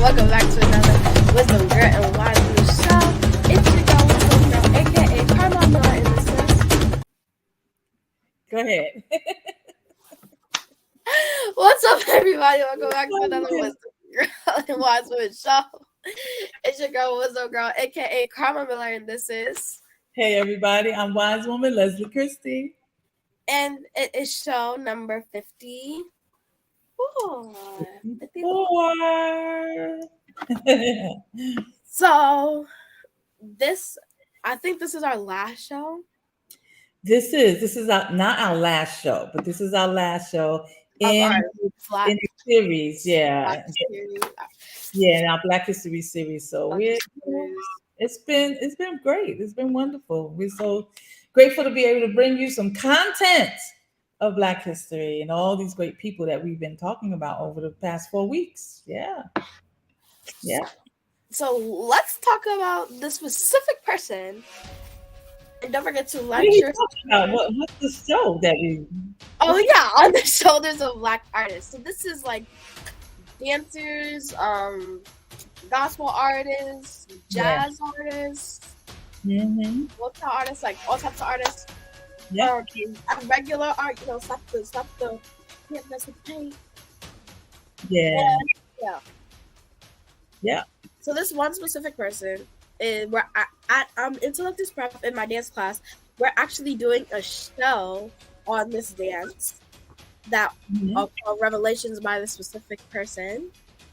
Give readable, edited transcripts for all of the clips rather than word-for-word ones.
Welcome back to another Wisdom Girl and Wise News show. It's your girl, Wisdom Girl, aka Karma Miller, and this is. Go ahead. What's up, everybody? Welcome back to another Wisdom Girl and Wise News show. It's your girl, Wisdom Girl, aka Karma Miller, and this is. Hey, everybody. I'm Wise Woman Leslie Christie. And it is show number 54. 54. So, I think this is our last show. This is not our last show, but this is our last show in the series. Yeah. Yeah, in our Black History series. So it's been great. It's been wonderful. We're so grateful to be able to bring you some content of Black history and all these great people that we've been talking about over the past 4 weeks. Yeah. So let's talk about the specific person. And don't forget to like, share. What's the show that we? Oh yeah, on the shoulders of Black artists. So this is like dancers, gospel artists, jazz artists, local artists, like all types of artists. Yeah. Regular art, stop the can't mess with paint. Yeah. So this one specific person is where at Intellect Prep in my dance class, we're actually doing a show on this dance that called Revelations by the specific person.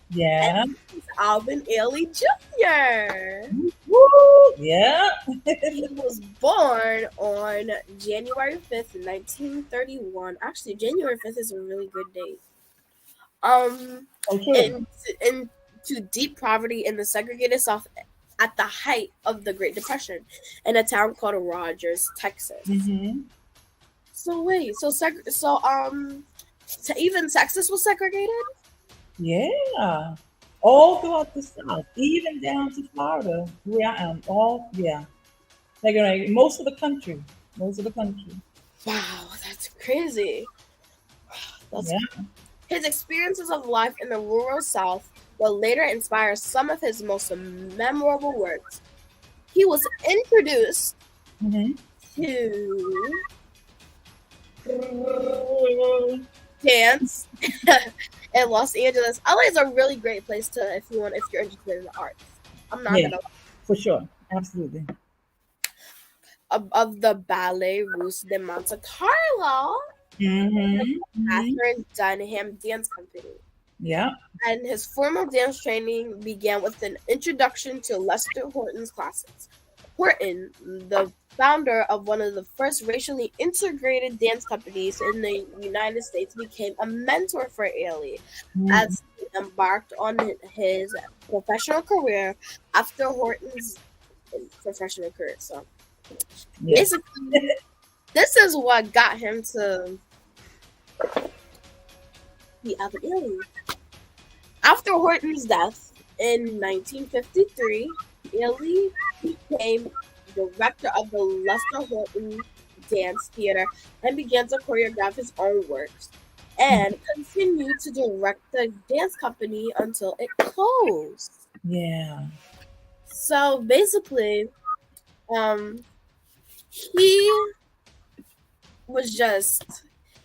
Yeah. And Alvin Ailey Jr. Woo! Yeah. He was born on January 5th, 1931. Actually, January 5th is a really good date. Into deep poverty in the segregated South at the height of the Great Depression in a town called Rogers, Texas. So even Texas was segregated? Yeah. All throughout the South, even down to Florida, where I am. Like most of the country. Wow, that's crazy. His experiences of life in the rural South will later inspire some of his most memorable works. He was introduced to dance in Los Angeles. LA is a really great place to if you're interested in the arts. I'm not gonna for sure, absolutely. Of the Ballet Russe de Monte Carlo, Catherine Dunham Dance Company. Yeah. And his formal dance training began with an introduction to Lester Horton's classes. Horton, the founder of one of the first racially integrated dance companies in the United States, became a mentor for Ailey as he embarked on his professional career after Horton's professional career. So basically, this is what got him to be Alvin Ailey. After Horton's death in 1953, Ailey became director of the Lester Horton Dance Theater and began to choreograph his own works and continued to direct the dance company until it closed. Yeah. So basically,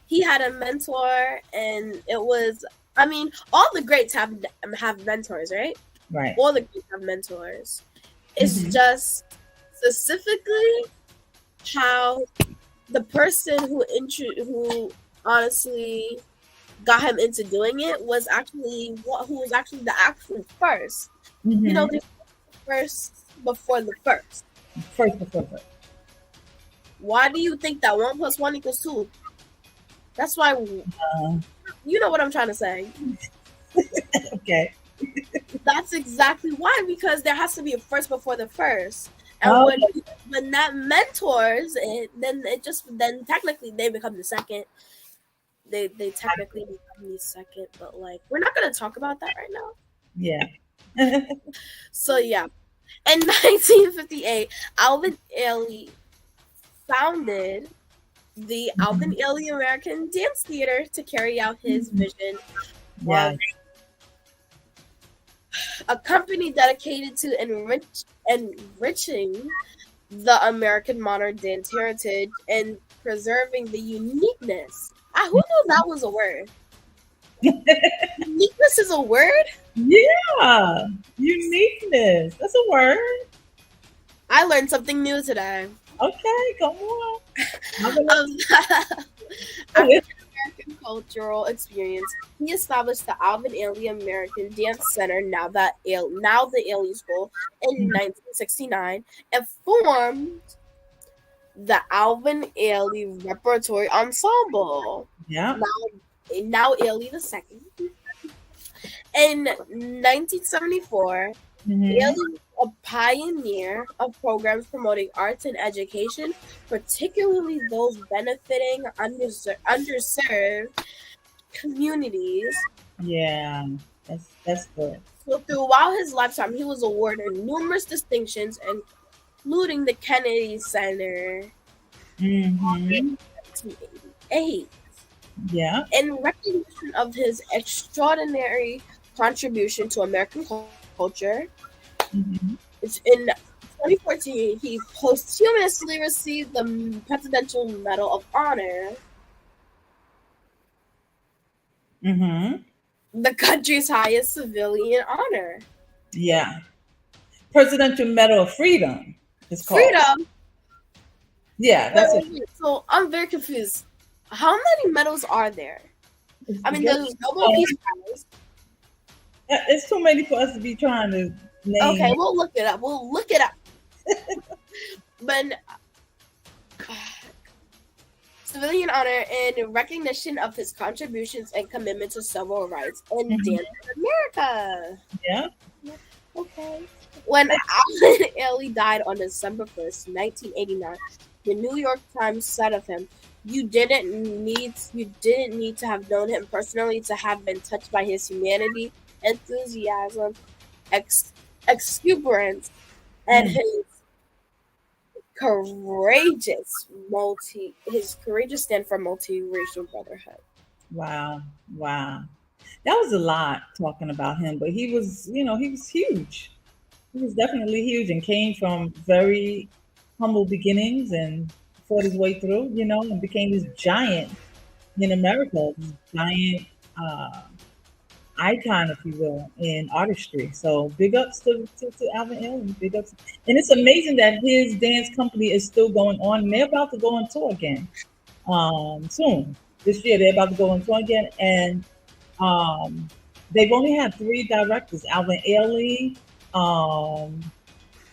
he had a mentor, and it was, all the greats have mentors, right? Right. All the greats have mentors. It's just specifically how the person who honestly got him into doing it was actually who was actually the actual first. The first before the first. First before first. Why do you think that 1 + 1 = 2? That's why. You know what I'm trying to say. Okay. That's exactly why, because there has to be a first before the first. And when that mentors, then technically they become the second. They technically become the second, but we're not gonna talk about that right now. Yeah. So yeah, in 1958, Alvin Ailey founded the Alvin Ailey American Dance Theater to carry out his vision a company dedicated to enriching the American modern dance heritage and preserving the uniqueness. Who knew that was a word? Uniqueness is a word? Yeah, uniqueness. That's a word. I learned something new today. Okay, come on. African American cultural experience. He established the Alvin Ailey American Dance Center, now the Ailey School, in 1969, and formed the Alvin Ailey Repertory Ensemble. Yeah. Now Ailey the second. In 1974, Ailey was a pioneer of programs promoting arts and education, particularly those benefiting underserved communities. Yeah, that's good. So throughout his lifetime, he was awarded numerous distinctions, including the Kennedy Center in 1988. Yeah. In recognition of his extraordinary contribution to American culture, in 2014, he posthumously received the Presidential Medal of Honor, the country's highest civilian honor. Yeah. Presidential Medal of Freedom is called. Freedom? Yeah, that's it. So I'm very confused. How many medals are there? I mean, there's Nobel Peace Prize. It's too many for us to be trying to name. Okay, we'll look it up. But civilian honor in recognition of his contributions and commitment to civil rights and dance in America. Yeah. Okay. When Alvin Ailey died on December 1st, 1989, the New York Times said of him, You didn't need to have known him personally to have been touched by his humanity, enthusiasm, exuberance, and his courageous stand for multiracial brotherhood. Wow. That was a lot talking about him, but he was huge. He was definitely huge and came from very humble beginnings and fought his way through, and became this giant in America, this giant icon, if you will, in artistry. So big ups to Alvin Ailey, big ups. And it's amazing that his dance company is still going on. And they're about to go on tour again soon. This year, they're about to go on tour again. And they've only had 3 directors, Alvin Ailey,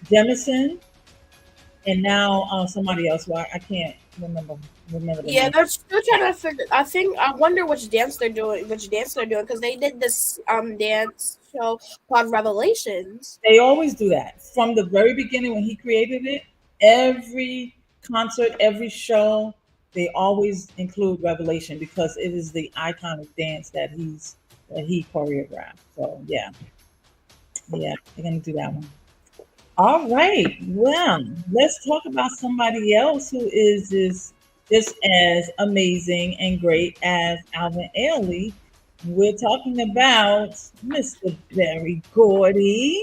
Jemison, and now somebody else who I can't remember. Yeah, they're still trying to figure. I wonder which dance they're doing because they did this dance show called Revelations. They always do that from the very beginning when he created it. Every concert, every show, they always include Revelation because it is the iconic dance that he choreographed. So yeah, they're gonna do that one. All right. Well, let's talk about somebody else who is just as amazing and great as Alvin Ailey. We're talking about Mr. Berry Gordy.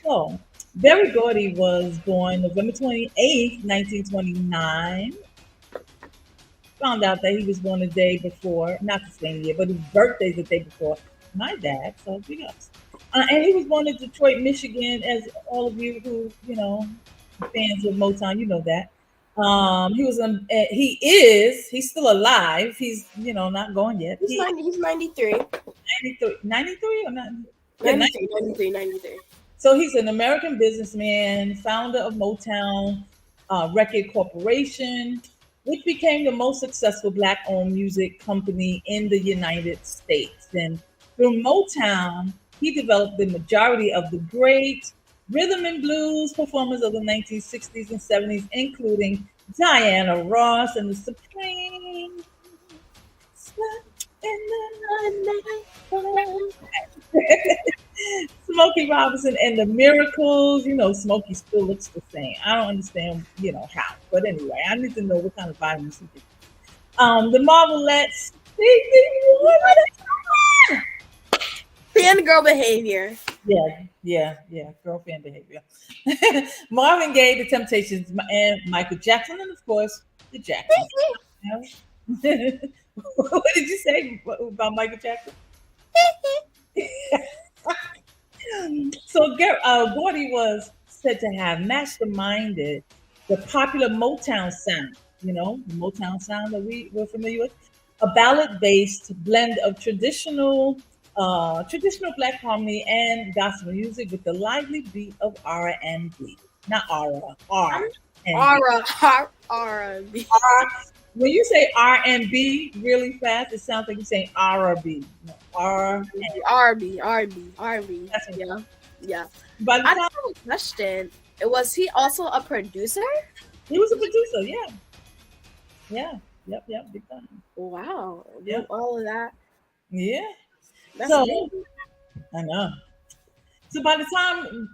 So, Berry Gordy was born November 28th, 1929. Found out that he was born the day before, not the same year, but his birthday's the day before my dad. So, big ups. And he was born in Detroit, Michigan, as all of you who, fans of Motown, you know that. He's still alive. He's, not gone yet. He's 93. 93 or not? 93. So he's an American businessman, founder of Motown Record Corporation, which became the most successful Black-owned music company in the United States. And through Motown, he developed the majority of the great rhythm and blues performers of the 1960s and 70s, including Diana Ross and the Supremes. Smokey Robinson and the Miracles. Smokey still looks the same. I don't understand, how. But anyway, I need to know what kind of vitamins he gets. The Marvelettes. fangirl behavior. Yeah. Girlfriend behavior. Marvin Gaye, The Temptations, and Michael Jackson, and of course, the Jacksons. What did you say about Michael Jackson? So Gordy was said to have masterminded the popular Motown sound, the Motown sound that we're familiar with, a ballad-based blend of traditional black harmony and gospel music with the lively beat of R&B. Not aura, R. R&B. When you say R&B really fast, it sounds like you're saying R&B. No, R&B. Yeah. But I have a question. Was he also a producer? He was a producer, yeah. Yep, big time. Wow. Yeah. All of that. Yeah. That's amazing. I know. So by the time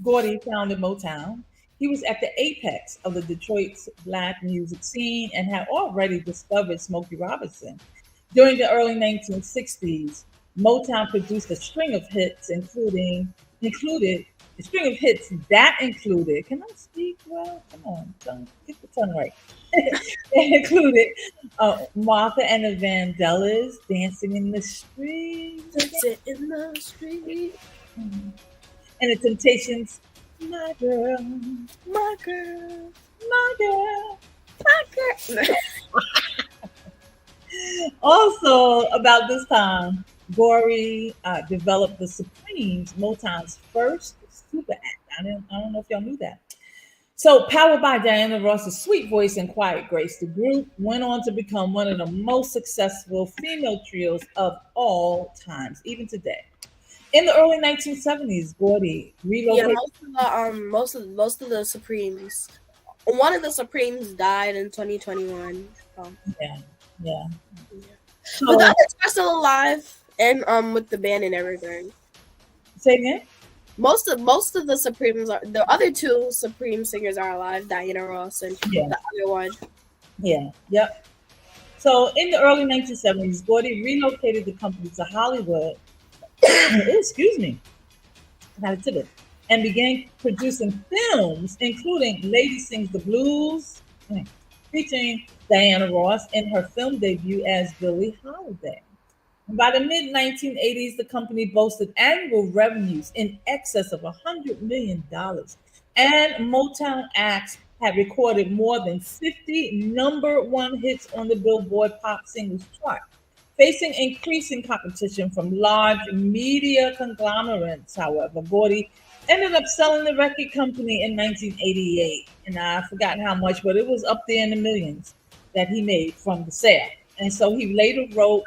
Gordy founded Motown, he was at the apex of the Detroit's black music scene and had already discovered Smokey Robinson. During the early 1960s, Motown produced a string of hits, included a string of hits that included. Can I speak well? Come on, get the tongue right. It included Martha and the Vandellas, Dancing in the Street. Dancing in the Street. And the Temptations, My Girl. My Girl. My Girl. My Girl. Also, about this time, Gordy developed the Supremes, Motown's first super act. I don't know if y'all knew that. So, powered by Diana Ross's sweet voice and quiet grace, the group went on to become one of the most successful female trios of all times, even today. In the early 1970s, Gordy relocated. Yeah, most of the Supremes. One of the Supremes died in 2021. So. Yeah. So, but the others are still alive and with the band and everything. Say again? Most of the Supremes are the other two Supreme singers are alive, Diana Ross and the other one. Yeah. Yep. So in the early 1970s, Gordy relocated the company to Hollywood. Excuse me. I had a tidbit. And began producing films, including Lady Sings the Blues, featuring Diana Ross in her film debut as Billie Holiday. By the mid-1980s, the company boasted annual revenues in excess of $100 million, and Motown acts had recorded more than 50 number one hits on the Billboard Pop Singles chart. Facing increasing competition from large media conglomerates, however, Gordy ended up selling the record company in 1988, and I've forgotten how much, but it was up there in the millions that he made from the sale. And so he later wrote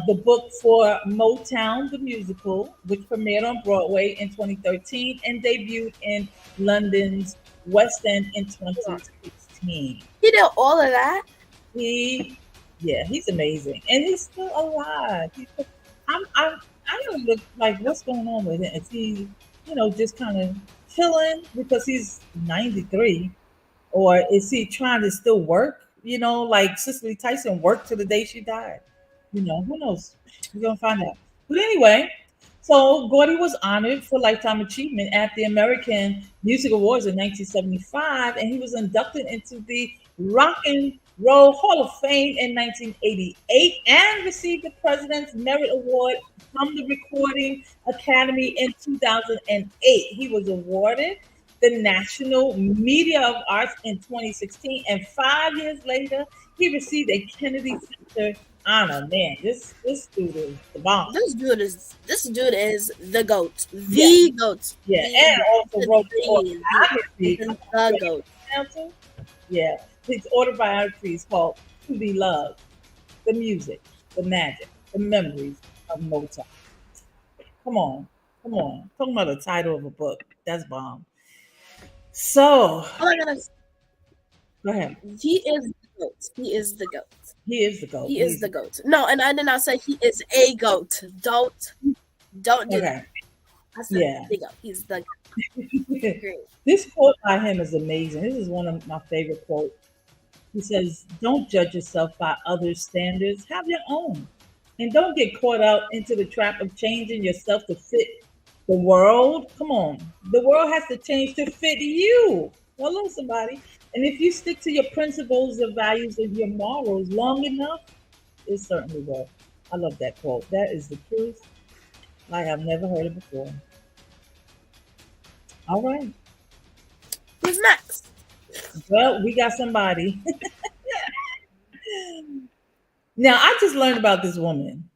the book for Motown, the musical, which premiered on Broadway in 2013 and debuted in London's West End in 2016. He did all of that? He's amazing. And he's still alive. I don't look like what's going on with him. Is he, just kind of chilling because he's 93? Or is he trying to still work? Like Cicely Tyson worked to the day she died. Who knows? We're going to find out. But anyway, so Gordy was honored for Lifetime Achievement at the American Music Awards in 1975, and he was inducted into the Rock and Roll Hall of Fame in 1988 and received the President's Merit Award from the Recording Academy in 2008. He was awarded the National Media of Arts in 2016, and 5 years later, he received a Kennedy Center honor. Man, this dude is the bomb. This dude is the GOAT. The GOAT. Yeah, and also wrote the GOAT. Yeah, his autobiography is called To Be Loved, the music, the magic, the memories of Motown. Come on. Talking about the title of a book. That's bomb. So, go ahead. He is the GOAT. He is the GOAT. He is the GOAT. He is the GOAT. No, and I did not say he is a GOAT. Don't do that. I said the GOAT. He's the GOAT. This quote by him is amazing. This is one of my favorite quotes. He says, "Don't judge yourself by others' standards. Have your own. And don't get caught up into the trap of changing yourself to fit the world. Come on. The world has to change to fit you. Hello, somebody. And if you stick to your principles, your values, and your morals long enough, it certainly will. I love that quote. That is the truth. I have never heard it before. All right. Who's next? Well, we got somebody. Now, I just learned about this woman.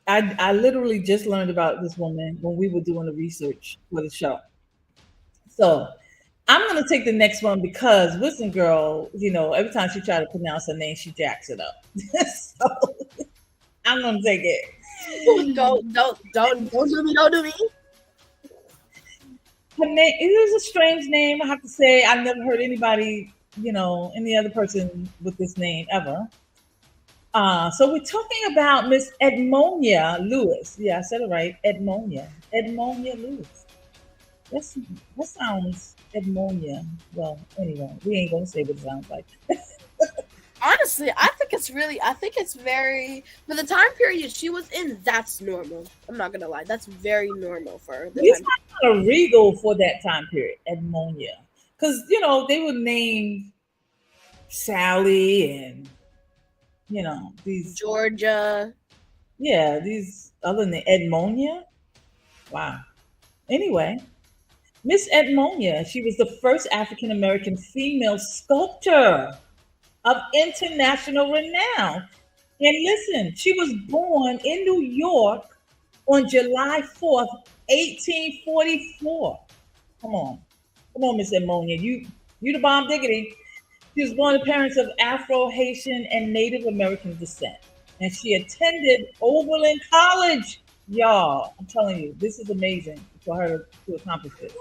I literally just learned about this woman when we were doing the research for the show. So I'm gonna take the next one because listen, girl, every time she try to pronounce her name, she jacks it up. So I'm gonna take it. Don't do me, don't do me. Her name, it is a strange name, I have to say. I've never heard anybody, any other person with this name ever. So we're talking about Miss Edmonia Lewis. Yeah, I said it right. Edmonia. Edmonia Lewis. That's, that sounds Edmonia. Well, anyway, we ain't gonna say what it sounds like. Honestly, I think it's very, for the time period she was in, that's normal. I'm not gonna lie. That's very normal for the It's time. kind of regal for that time period, Edmonia. Because, they would name Sally and, these. Georgia. Yeah, these other than Edmonia. Wow. Anyway, Miss Edmonia, she was the first African American female sculptor of international renown. And listen, she was born in New York on July 4th, 1844. Come on. Come on, Miss Edmonia. You the bomb diggity. She was born to parents of Afro, Haitian, and Native American descent. And she attended Oberlin College. Y'all, I'm telling you, this is amazing for her to accomplish this.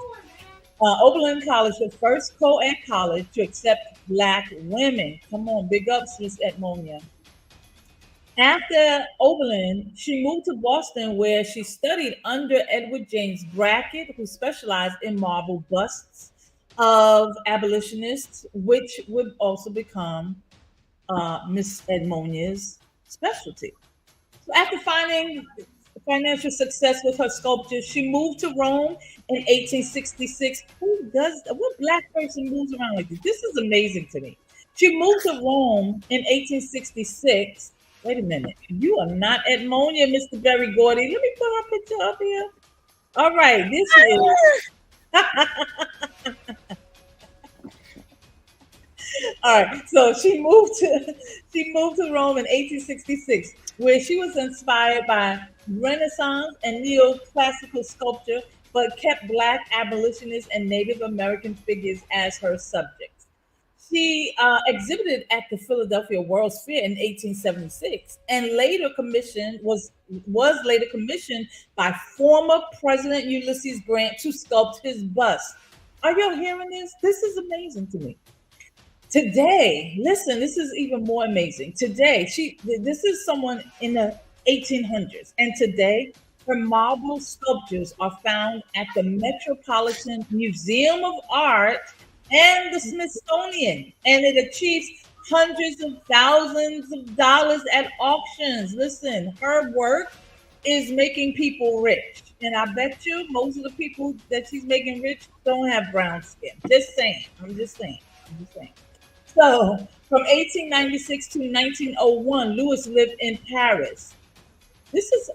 Oberlin College, the first co-ed college to accept Black women. Come on, big ups, Miss Edmonia. After Oberlin, she moved to Boston where she studied under Edward James Brackett, who specialized in marble busts of abolitionists, which would also become Miss Edmonia's specialty. So after finding financial success with her sculpture, she moved to Rome in 1866. What Black person moves around like this? This is amazing to me. She moved to Rome in 1866. Wait a minute. You are not Edmonia, Mr. Berry Gordy. Let me put her picture up here. All right, this is. All right, so she moved to Rome in 1866, where she was inspired by Renaissance and neoclassical sculpture, but kept Black abolitionists and Native American figures as her subjects. She exhibited at the Philadelphia World's Fair in 1876, and was later commissioned by former President Ulysses Grant to sculpt his bust. Are y'all hearing this? This is amazing to me. Today, listen, this is even more amazing. Today, this is someone in the 1800s, and today her marble sculptures are found at the Metropolitan Museum of Art and the Smithsonian, and it achieves hundreds of thousands of dollars at auctions. Listen, her work is making people rich, and I bet you most of the people that she's making rich don't have brown skin. Just saying. I'm just saying. So, from 1896 to 1901, Lewis lived in Paris. This is,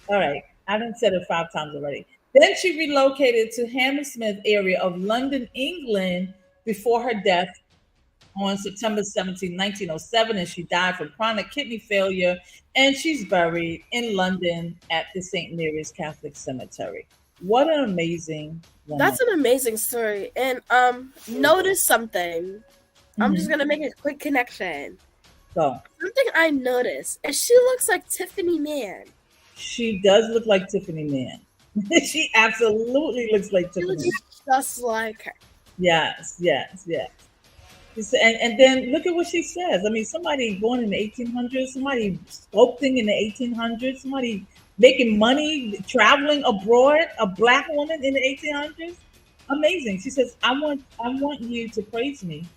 all right, I done said it 5 times already. Then she relocated to Hammersmith area of London, England before her death on September 17, 1907, and she died from chronic kidney failure, and she's buried in London at the St. Mary's Catholic Cemetery. What an amazing woman. That's an amazing story. And notice something. I'm just gonna make a quick connection. So something I noticed is she looks like Tiffany Mann. She does look like Tiffany Mann. She absolutely looks like Tiffany. She looks just like her. Yes. And then look at what she says. I mean, somebody born in the 1800s, somebody sculpting in the 1800s, somebody making money, traveling abroad, a Black woman in the 1800s. Amazing. She says, I want you to praise me.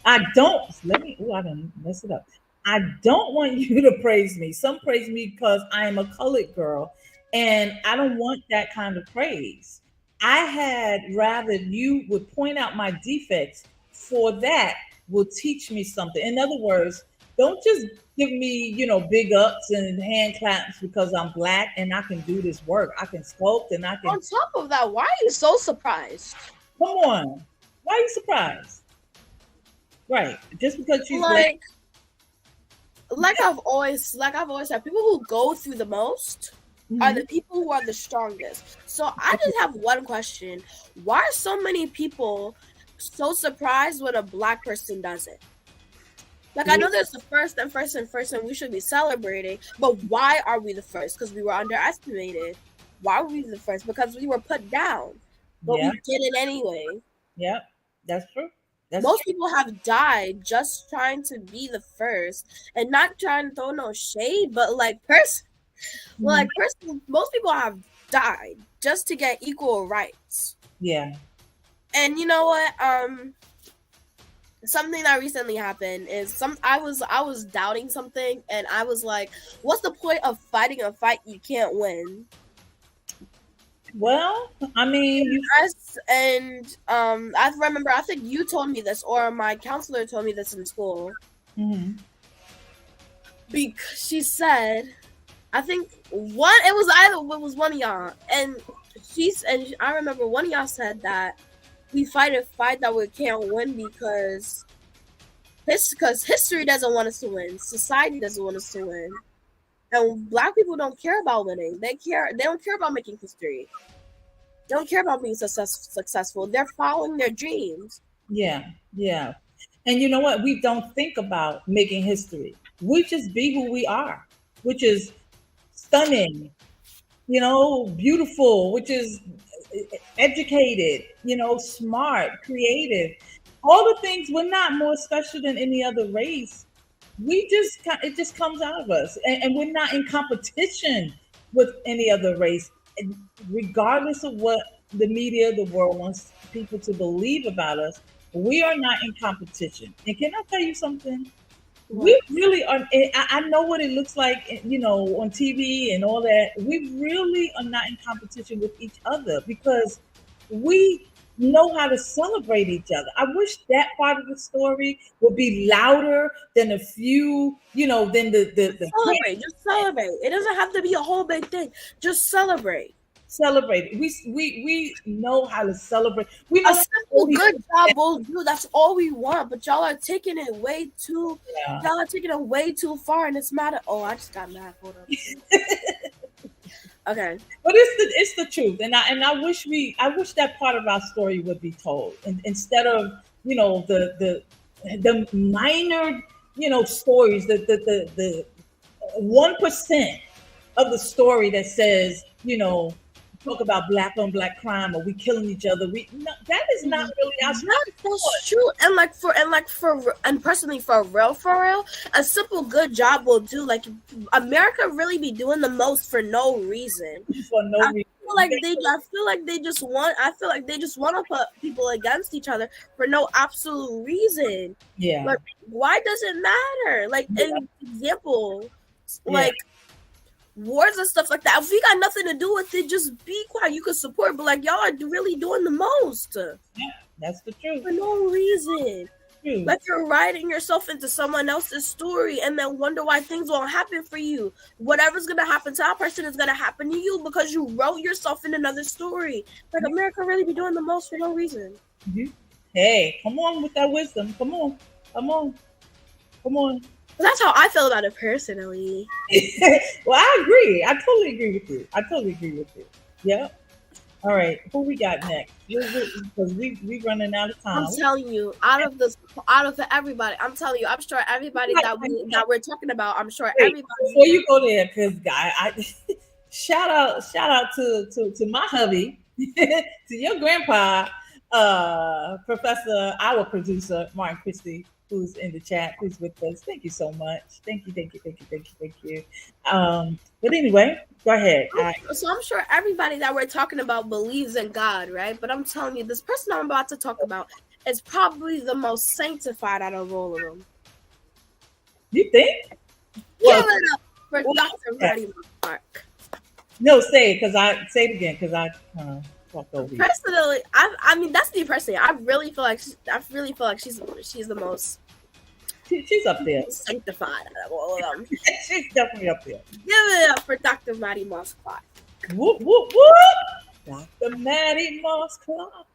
I don't. I didn't mess it up. I don't want you to praise me. Some praise me because I am a colored girl, and I don't want that kind of praise. I had rather you would point out my defects, for that will teach me something. In other words, don't just give me, big ups and hand claps because I'm black and I can do this work. I can sculpt and I can. On top of that, why are you so surprised? Come on. Why are you surprised? Right. Just because she's black. Like I've always said, people who go through the most are the people who are the strongest. So I just have one question. Why are so many people so surprised when a black person does it? Like, I know there's the first and we should be celebrating, but why are we the first? Because we were underestimated. Why were we the first? Because we were put down, but we did it anyway. Yeah, that's true. Most people have died just trying to be the first, and not trying to throw no shade, but most people have died just to get equal rights. Yeah. And you know what? Something that recently happened is I was doubting something, and I was like, what's the point of fighting a fight you can't win? Well, I mean, I remember, I think you told me this, or my counselor told me this in school. Because she said, I think it was one of y'all, and I remember one of y'all said that we fight a fight that we can't win because history doesn't want us to win, society doesn't want us to win. And black people don't care about winning. They don't care about making history. They don't care about being successful. They're following their dreams. Yeah. And you know what? We don't think about making history. We just be who we are, which is stunning, beautiful, which is educated, smart, creative. All the things, we're not more special than any other race. It just comes out of us, and we're not in competition with any other race, and regardless of what the media, the world wants people to believe about us. We are not in competition. And can I tell you something? We really are. I know what it looks like, on TV and all that. We really are not in competition with each other because we know how to celebrate each other. I wish that part of the story would be louder than a few, than the celebrate. Just celebrate. It doesn't have to be a whole big thing. Just celebrate. Celebrate. We know how to celebrate. We know a simple good job will do. That's all we want. But y'all are taking it way too. Yeah. Y'all are taking it way too far, and it's mad. I just got mad. Hold up. Okay. But it's the truth, and I wish that part of our story would be told, and instead of the minor stories, the 1% of the story that says talk about black on black crime, or we killing each other. That is not really our story. That's true. And personally, for real, a simple good job will do. Like, America really be doing the most for no reason. For no reason. I feel like they just want to put people against each other for no absolute reason. Yeah. Like, why does it matter? Like, an example, like wars and stuff like that. If we got nothing to do with it, just be quiet. You can support, but like, y'all are really doing the most. Yeah, that's the truth. For no reason. Like, you're writing yourself into someone else's story and then wonder why things won't happen for you. Whatever's gonna happen to that person is gonna happen to you because you wrote yourself in another story. Like, America really be doing the most for no reason. Hey, come on with that wisdom. Come on. That's how I feel about it personally. Well, I agree. I totally agree with you. Yeah. All right. Who we got next? Because we running out of time. I'm telling you, out of everybody, I'm telling you, I'm sure everybody that we're talking about, I'm sure everybody. Before you go there, because I shout out to my hubby, to your grandpa, Professor, our producer, Martin Christie, who's in the chat, who's with us. Thank you so much. Thank you. But anyway, go ahead. So I'm sure everybody that we're talking about believes in God, right? But I'm telling you, this person I'm about to talk about is probably the most sanctified out of all of them. You think? Give it up for Dr. Maddie Moss Clark. No, say it because I say it again because I talked over you. Personally, I mean that's me personally. I really feel like she's the most. She's up there. Sanctified out of all of them. She's definitely up there. Give it up for Dr. Maddie Moss Clark. Whoop whoop whoop! Dr. Maddie Moss Clark.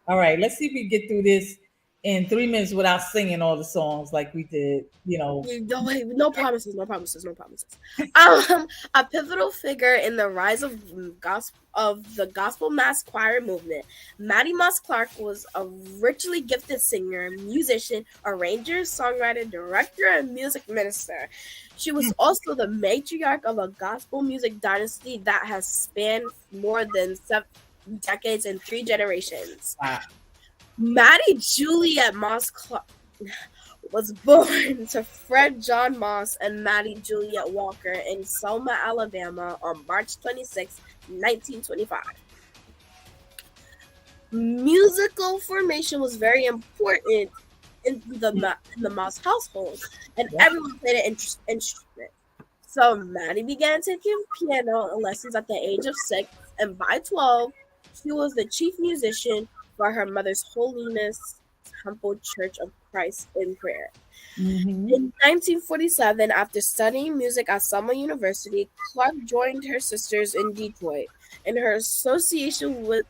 All right, let's see if we get through this in 3 minutes without singing all the songs like we did, No, wait, no promises. A pivotal figure in the rise of the gospel mass choir movement, Maddie Moss Clark was a richly gifted singer, musician, arranger, songwriter, director, and music minister. She was also the matriarch of a gospel music dynasty that has spanned more than 7 decades and 3 generations. Wow. Maddie Juliet Moss Clark was born to Fred John Moss and Maddie Juliet Walker in Selma, Alabama on March 26, 1925. Musical formation was very important in the Moss household, and everyone played an instrument. So Maddie began taking piano lessons at the age of 6, and by 12, she was the chief musician for her mother's Holiness Temple Church of Christ in prayer. Mm-hmm. In 1947, after studying music at Selma University, Clark joined her sisters in Detroit, and her association with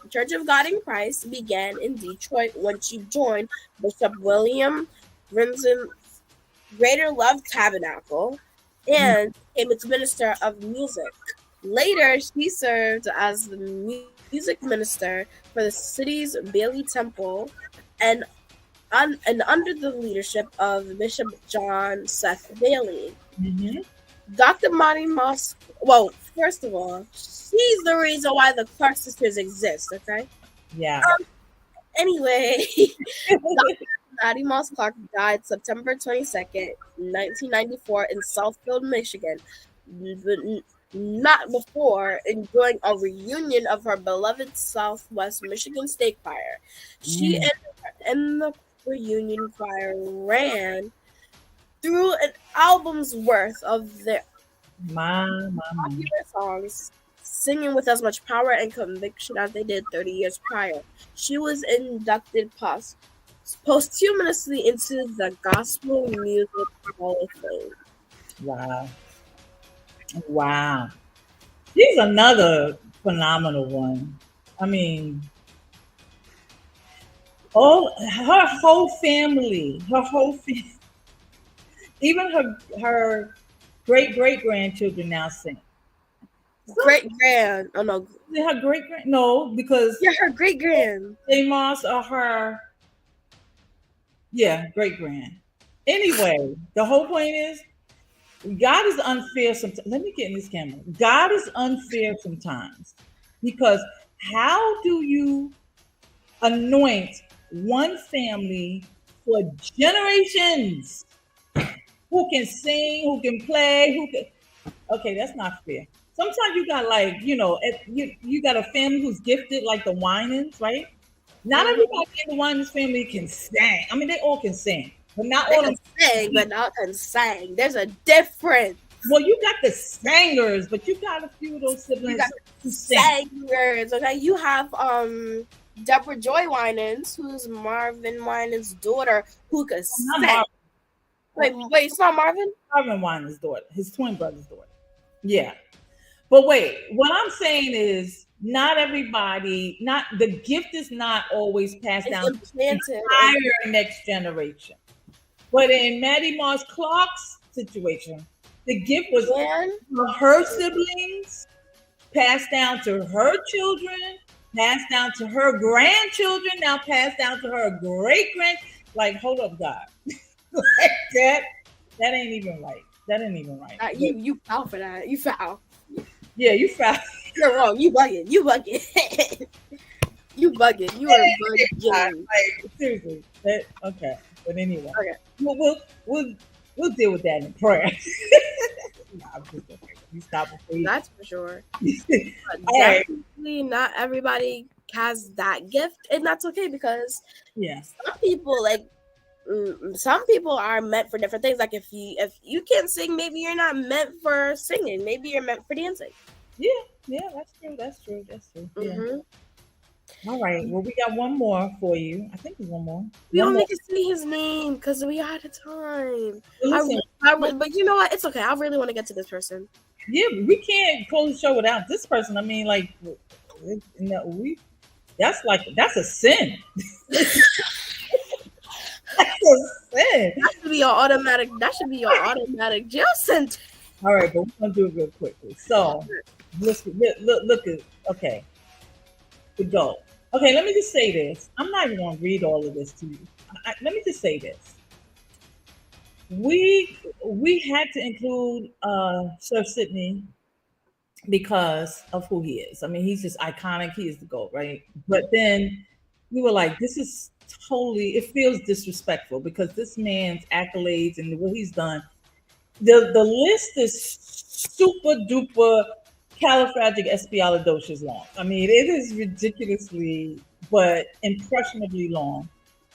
Church of God in Christ began in Detroit when she joined Bishop William Rinzen's Greater Love Tabernacle and became its minister of music. Later, she served as the music minister for the city's Bailey Temple and under the leadership of Bishop John Seth Bailey. Mm-hmm. Dr. Maddie Moss, well, first of all, she's the reason why the Clark sisters exist, okay? Yeah. Anyway, Dr. Maddie Moss Clark died September 22nd, 1994 in Southfield, Michigan, not before enjoying a reunion of her beloved Southwest Michigan State Choir. She and the reunion choir ran through an album's worth of their popular songs, singing with as much power and conviction as they did 30 years prior. She was inducted posthumously into the Gospel Music Hall of Fame. Wow. She's another phenomenal one. I mean, her whole family, even her great-great-grandchildren now sing. Great-grand. Oh, no. Her great-grand? No, because... Yeah, her great-grand. They Moss are her... Yeah, great-grand. Anyway, the whole point is, God is unfair sometimes. Let me get in this camera. God is unfair sometimes because how do you anoint one family for generations who can sing, who can play, okay, that's not fair. Sometimes you got you got a family who's gifted like the Winans, right? Not everybody in the Winans family can sing. I mean, they all can sing. But not all can sing, but not can sing. There's a difference. Well, you got the singers, but you got a few of those siblings who sing. Singers, okay. You have Deborah Joy Winans, who's Marvin Winans' daughter, who could sing. Wait, it's not Marvin? Marvin Winans' daughter, his twin brother's daughter. Yeah. But wait, what I'm saying is not everybody, the gift is not always passed down to the entire next generation. But in Maddie Moss Clark's situation, the gift was for her siblings, passed down to her children, passed down to her grandchildren, now passed down to her great-grand. Like, hold up, God. Like that ain't even right. That ain't even right. You foul for that. You foul. Yeah, you foul. You're wrong. You bugging. You bugging. You bugging. You are bugging. Like, seriously. Okay. But anyway, we'll deal with that in prayer. I'm just okay. You stop before you. That's for sure. Definitely not everybody has that gift, and that's okay because some people some people are meant for different things. Like if you can't sing, maybe you're not meant for singing. Maybe you're meant for dancing. Yeah, that's true. Yeah. Mm-hmm. All right. Well, we got one more for you. I think there's one more. We One don't more. need to say his name because we out of time. Well, listen, But you know what? It's okay. I really want to get to this person. yeah, we can't close the show without this person. I mean, like, that's a sin. That's a sin. That should be your automatic. That should be your automatic jail sentence. All right, but we're gonna do it real quickly. So, listen, look at okay, the goal. Okay, let me just say this. I'm not even gonna read all of this to you. Let me just say this. We had to include Sir Sidney because of who he is. I mean, he's just iconic. He is the GOAT, right? But then we were like, this is totally, it feels disrespectful because this man's accolades and what he's done, the list is super duper califragilisticexpialidocious long. I mean, it is ridiculously, but impressionably long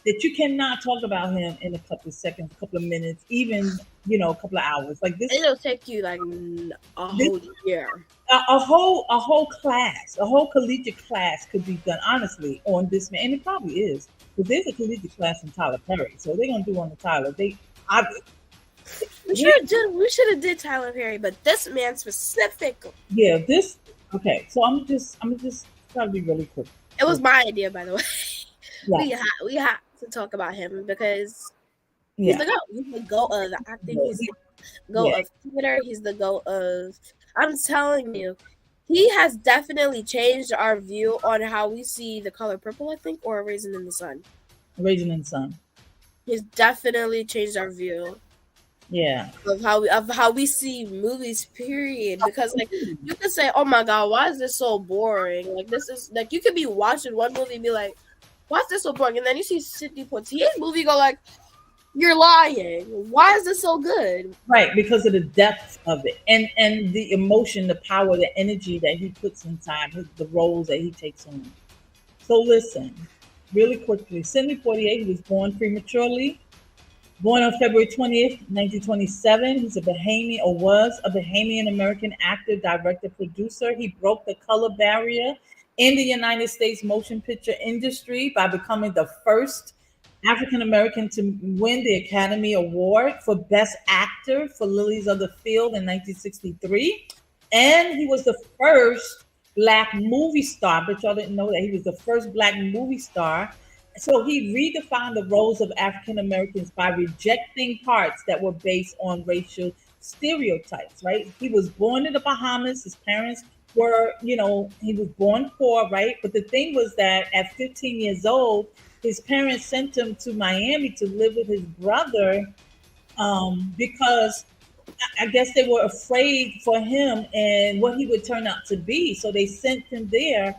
that you cannot talk about him in a couple of seconds, a couple of minutes, even, a couple of hours. Like this, it'll take you like a whole year. A whole class, a whole collegiate class could be done honestly on this man, and it probably is. But there's a collegiate class in Tyler Perry, so they're gonna do on the Tyler. We should have did Tyler Perry, but this man specific. Yeah, this okay. So I'm just try to be really quick. It was my idea, by the way. Yeah. We have to talk about him because yeah. he's the GOAT. He's the GOAT of acting. He's the GOAT of theater. He's the GOAT of. I'm telling you, he has definitely changed our view on how we see The Color Purple, I think, or Raisin in the Sun. Raisin in the Sun. He's definitely changed our view. Yeah. Of how we see movies, period. Because like you could say, oh my God, why is this so boring? Like this is like you could be watching one movie and be like, why is this so boring? And then you see Sidney Poitier's movie, go like, you're lying. Why is this so good? Right, because of the depth of it and the emotion, the power, the energy that he puts inside the roles that he takes on. So listen, really quickly, Sidney Poitier, he was born prematurely. Born on February 20th, 1927. He's a was a Bahamian American actor, director, producer. He broke the color barrier in the United States motion picture industry by becoming the first African American to win the Academy Award for Best Actor for Lilies of the Field in 1963. And he was the first Black movie star, but y'all didn't know that he was the first Black movie star. So he redefined the roles of African Americans by rejecting parts that were based on racial stereotypes, right? He was born in the Bahamas. His parents were, he was born poor, right? But the thing was that at 15 years old, his parents sent him to Miami to live with his brother because I guess they were afraid for him and what he would turn out to be. So they sent him there,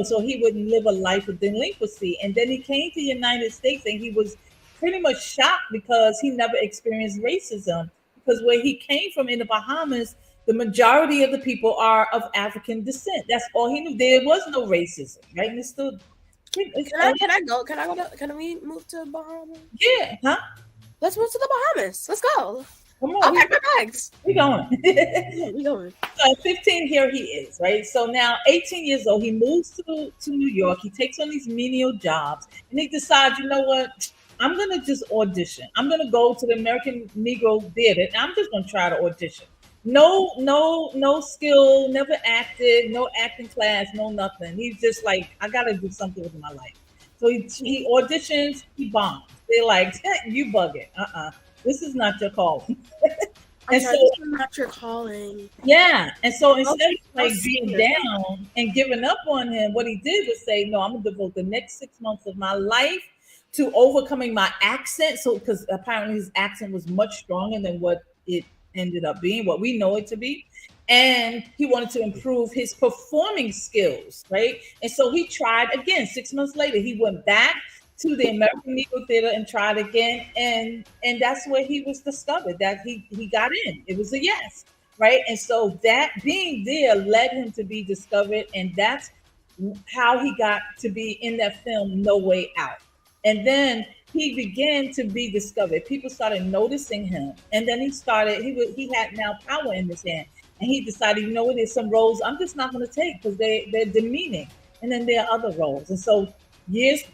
so he wouldn't live a life of delinquency. And then he came to the United States and he was pretty much shocked because he never experienced racism. Because where he came from in the Bahamas, the majority of the people are of African descent. That's all he knew. There was no racism, right? And it's still. Can we move to Bahamas? Yeah, huh? Let's move to the Bahamas. Let's go. Come on. I'll pack my bags. We going. We going. So 15, here he is, right? So now 18 years old, he moves to New York. He takes on these menial jobs and he decides, you know what? I'm going to just audition. I'm going to go to the American Negro Theater and I'm just going to try to audition. No skill, never acted, no acting class, no nothing. He's just like, I got to do something with my life. So he auditions, he bombs. They're like, you bugging. This is not your calling. And so this is not your calling. Yeah. And so instead of like being down and giving up on him, what he did was say, no, I'm going to devote the next 6 months of my life to overcoming my accent. So, because apparently his accent was much stronger than what it ended up being, what we know it to be. And he wanted to improve his performing skills, right? And so he tried again. 6 months later, he went back to the American Negro Theater and tried again. And that's where he was discovered, that he got in. It was a yes, right? And so that being there led him to be discovered. And that's how he got to be in that film, No Way Out. And then he began to be discovered. People started noticing him, and then he had now power in his hand, and he decided, you know what, there's some roles I'm just not going to take because they're demeaning, and then there are other roles, and so years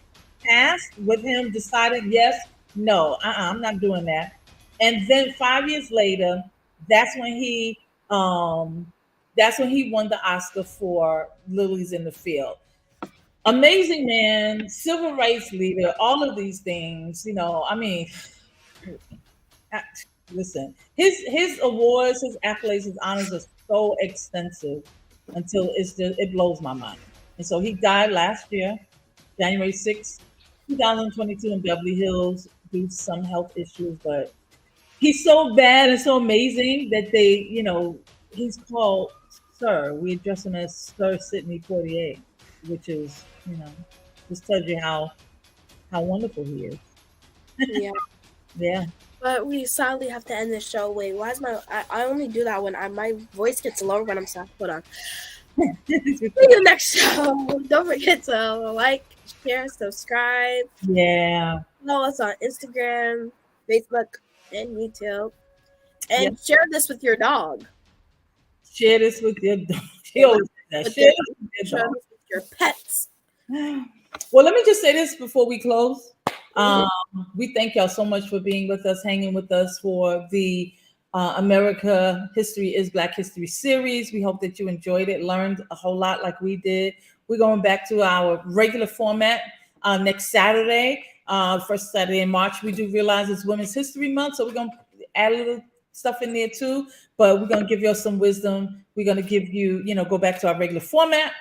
passed with him deciding, yes, no, I'm not doing that, and then 5 years later, that's when he um that's when he won the Oscar for Lilies in the Field. Amazing man, civil rights leader, all of these things. I mean, I- listen, his awards, his accolades, his honors are so extensive until it blows my mind. And so he died last year, January 6th, 2022, in Beverly Hills due to some health issues. But he's so bad and so amazing that he's called Sir. We address him as Sir Sidney Poitier, which is, just tells you how wonderful he is. Yeah. Yeah. But we sadly have to end the show. Wait, why is I only do that when my voice gets lower when I'm sad. Hold on. See you next show. Don't forget to like, share, subscribe. Yeah. Follow us on Instagram, Facebook, and YouTube. And Yep. share this with your dog. Share this with your dog. Share this with your dog. With your pets. Well, let me just say this before we close. We thank y'all so much for being with us, hanging with us for the America History is Black History series. We hope that you enjoyed it, learned a whole lot like we did. We're going back to our regular format next Saturday, first Saturday in March. We do realize it's Women's History Month, so we're going to add a little stuff in there too, but we're going to give you some wisdom. We're going to give you, go back to our regular format.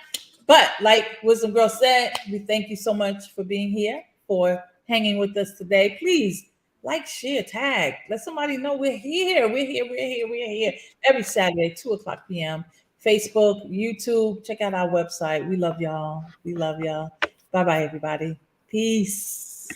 But like Wisdom Girl said, we thank you so much for being here, for hanging with us today. Please like, share, tag. Let somebody know we're here. We're here every Saturday, 2:00 p.m. Facebook, YouTube. Check out our website. We love y'all. Bye-bye, everybody. Peace.